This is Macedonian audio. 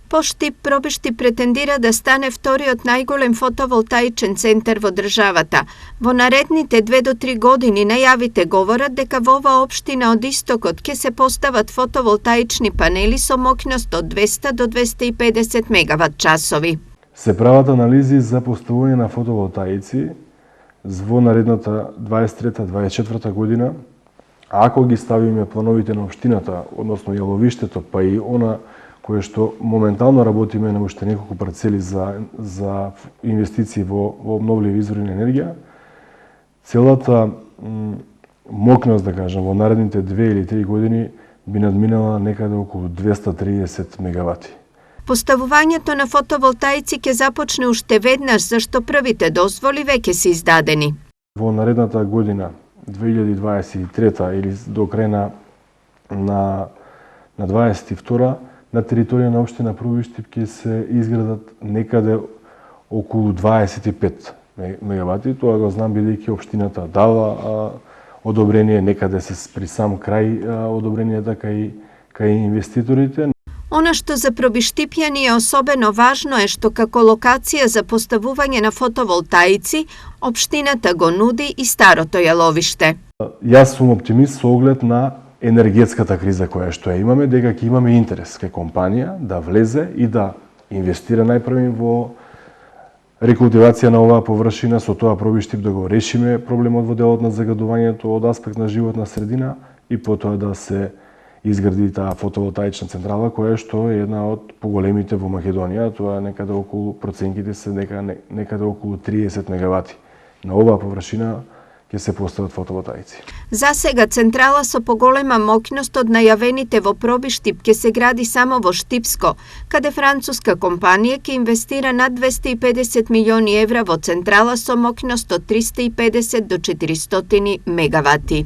Поштип Пробиштип претендира да стане вториот најголем фотоволтаичен центар во државата. Во наредните 2 до 3 години најавите говорат дека во оваа општина од истокот ќе се постават фотоволтаични панели со моќност од 200 до 250 мегават часови. Се прават анализи за поставување на фотоволтаици во наредната 23-24 година. Ако ги ставиме плановите на општината, односно и ловиштето, па и она кое што моментално работиме на уште неколку парцели за инвестиции во обновливи извори на енергија, целата моќност, да кажем, во наредните 2 или 3 години би надминала некаде околу 230 мегавати. Поставувањето на фотоволтаици ќе започне уште веднаш, зашто првите дозволи веќе се издадени. Во наредната година, 2023 или до крај на 22 на територија на општина Пробиштип ќе се изградат некаде околу 25 мегавати. Тоа го знам бидејќи општината дава одобрение, некаде се при сам крај одобренијата кај инвеститорите. Она што за пробиштипјани е особено важно е што како локација за поставување на фотоволтаици, општината го нуди и старото јаловиште. Јас сум оптимист со оглед на енергетската криза која што ја имаме, дека ќе имаме интерес кај компанија да влезе и да инвестира најпрви во рекултивација на оваа површина, со тоа Пробиштип да го решиме проблемот во делот на загадувањето од аспект на животна средина и потоа да се изгради таа фотоволтаична централа која што е една од поголемите во Македонија. Тоа е некаде околу, проценките се некаде околу 30 мегавати. На оваа површина ќе се постават фотоволтаици. За сега централа со поголема моќност од најавените во Пробиштип ќе се гради само во Штипско, каде француска компанија ќе инвестира над 250 милиони евра во централа со моќност од 350 до 400 мегавати.